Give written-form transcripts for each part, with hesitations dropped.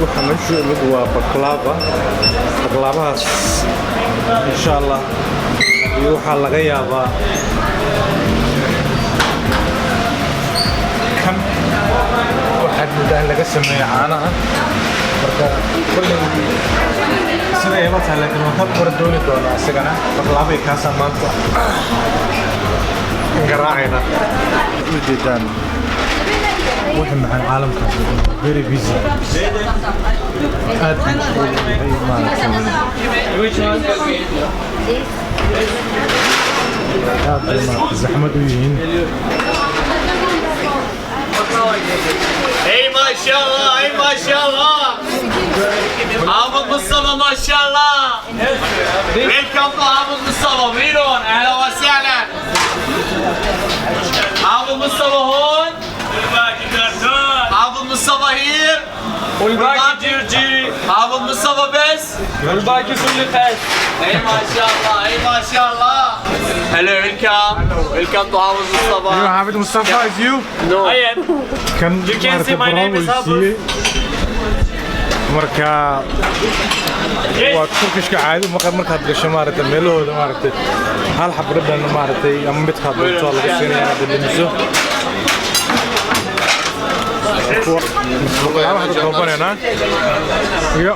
waxaan u sheegay waa baklava insha Allah iyo waxa laga yaabaa kan waxa mudaan laga sameeyay caanaha marka kulli sida ay maanta laakiin waxa ku dooni doona asagana baklava ka samaanta garaacayna u jeedaan وحنا مع العالم كان very busy. زحمة وين؟ اي ما شاء الله اي ما شاء الله حافظ مصطفى ما شاء الله ويلكم حافظ مصطفى ميرون اهلا وسهلا حافظ مصطفى هون حافظ مصطفى هير والباقي جيرجي حافظ مصطفى بس والباقي سلطات اي ما شاء الله اي ما شاء الله هلا ويلكم تو حافظ مصطفى You حافظ مصطفى is you? No I am Can you can see my name is Hafiz marka waa turkishka caadi markaad gasho maaragtay meelahooda maaragtay hal xabradan maaragtay ama mid xabro laga siinaya dhimiso waxaan ka doobanayna iyo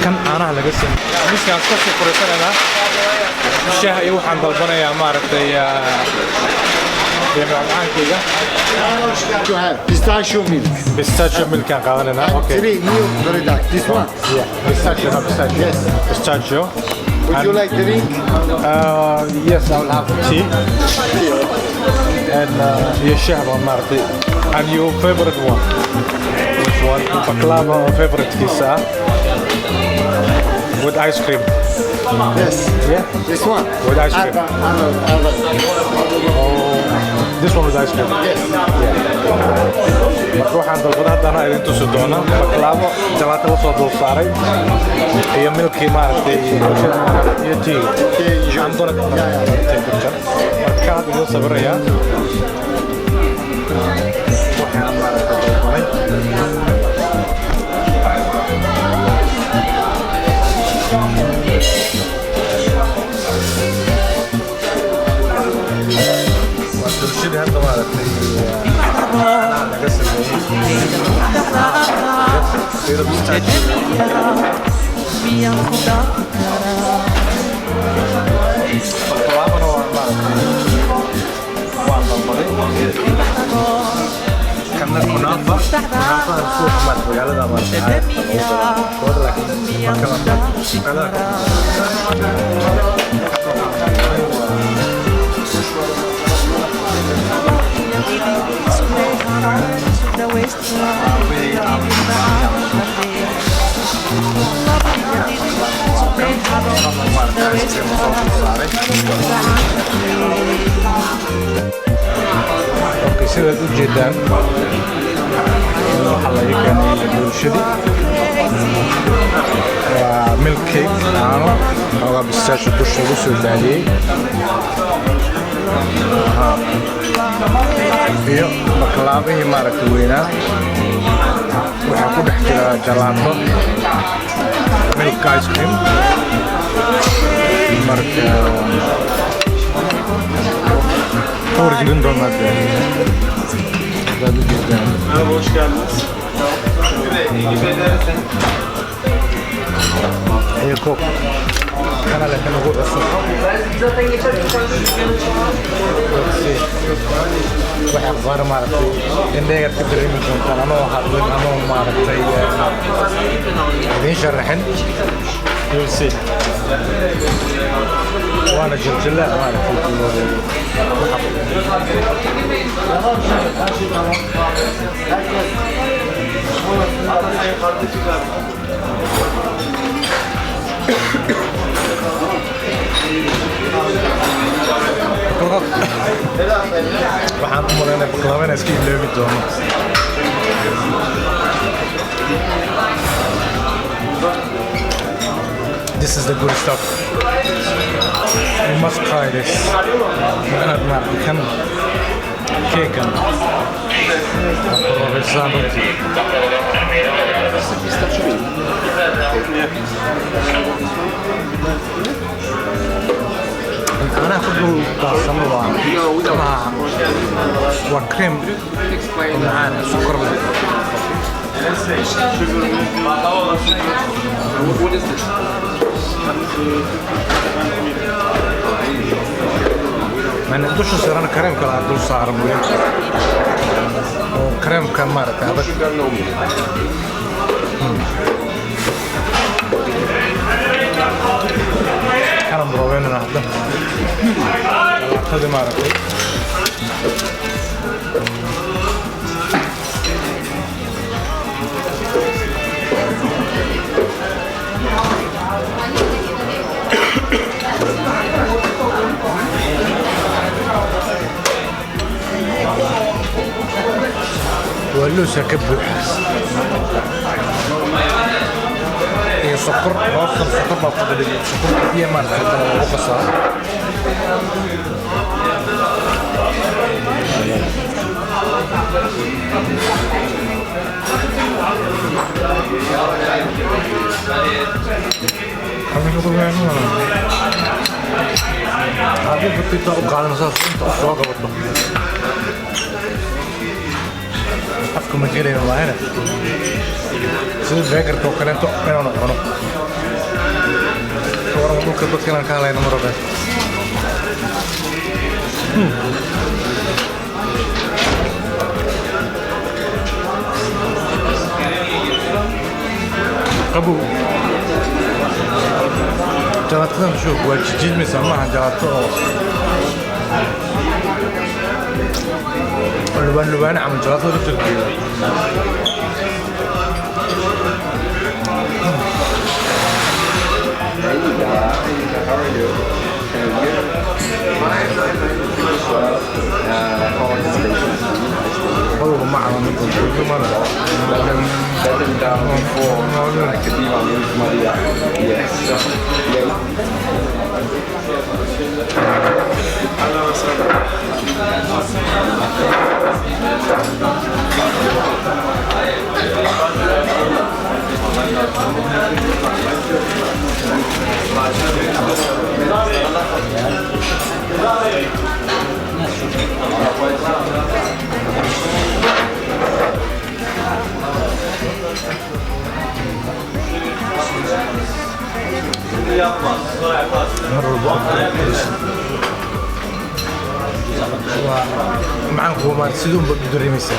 kan caanaha laga sameeyay miiskaan ka soo qoraysanayna shaah iyo waxaan dalbanayaa maaragtay To have pistachio milk. Pistachio milk can قاعدنا. Okay. 3 new very dark. This one. Yeah. Pistachio, no pistachio. Yes. Pistachio. Would you like drink? Yes, I will have tea. And your shahwa marti. And your favorite one. Which one? Baklava favorite kisa. With ice cream. Yes. Yeah. This one. With ice cream. This one with ice cream. Yes. Marka waxaan dalbadaa hadana idin tusi doona baklava jalaato la soo dul saaray iyo milkii maaragtay iyo tea. I'm gonna take a picture. Marka hadda idin sawiraya waxaan maaragtay dalbanay وترشيد هذا مالتي أنا قسم سيرة بستاجي فالكلام كنا كنافة السوق مالتي قال هذا مالتي اوكي سيدة جدا waxaa laga keenay bulshadii waa milk cake caano xoogaa bistaacho dusha lagu soo daadiyey iyo baklaabihii maaragtay weynaa waxaa ku dhex jira jalaato milk ice cream marka horgelin doonaa hoş geldiniz. İyi kok. Kanala kanalı burası. Waxaan qaar maartay indheega ka dareemi doontaan anoo hadlin anoo maartay idin sharaxin you'll see وانا جلجلة waxaan u malaynaya baklaavana iska iloobi doono This is the good stuff. You must try this. Can cake. Provenzano. أنا أخذ الصموا وكريم معانا سكر ما نقدرش نصير أنا كريم كلا عدول صار مهم وكريم كان مارك هذا كان مروين أنا هذا هذا مارك ولوسة كبه هي سكر وفر سكر ما فضل سكر هي ما فضل وقصة kami ko yan Abi betul tak kalah sah tak suka betul. Aku mikirin yang lain. Sudah beker tu kalian tu mana mana. Orang tu kebetulan kalah nomor berapa? Kabu. جلاتنا نشوف والجديد مسماها جلاتو اللبان عم جلاتو تركي والله ما عم نقول كل مرة Setting down before like a divan with Maria. Yes. معاك هو ما تسيدون بدوري مثال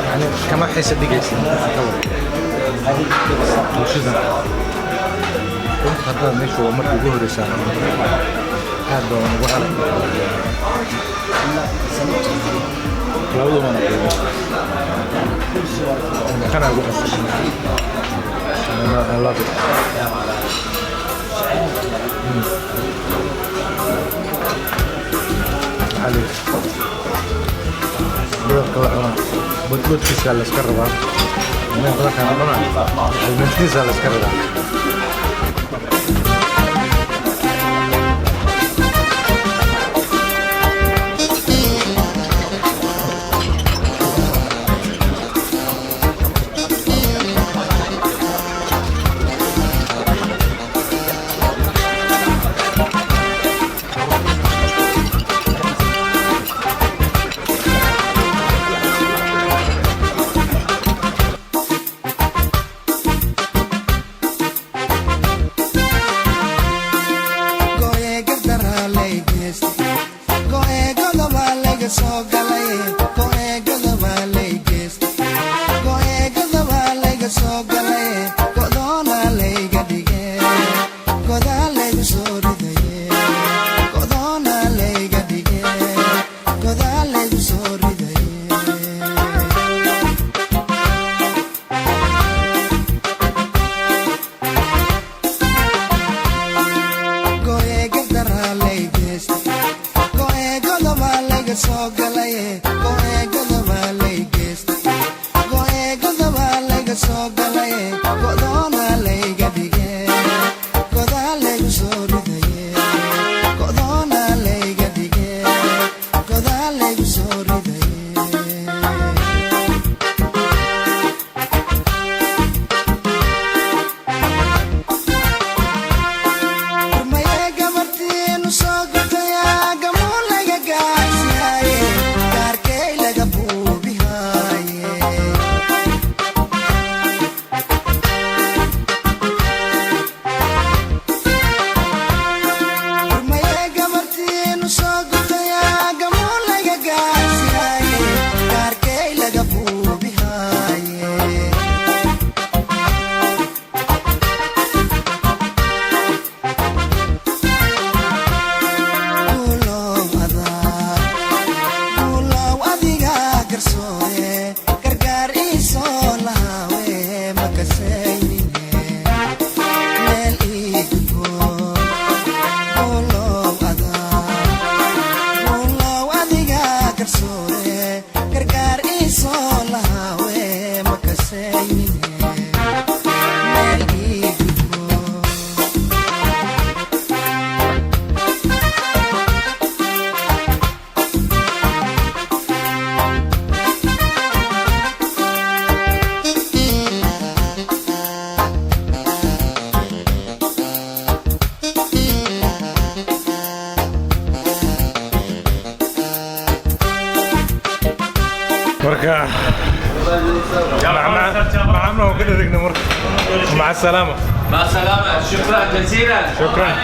يعني كما حيس دقيقة وش ذا هذا مش هو مرة جوه رسالة هذا وأنا والله ما نقول أنا أقول I love it. عليك بتقول كيس على السكربة من هذاك أنا بنا المنتيز على السكربة مركا معنا وكده دقنا مركا مع السلامة مع السلامة شكرا جزيلا شكرا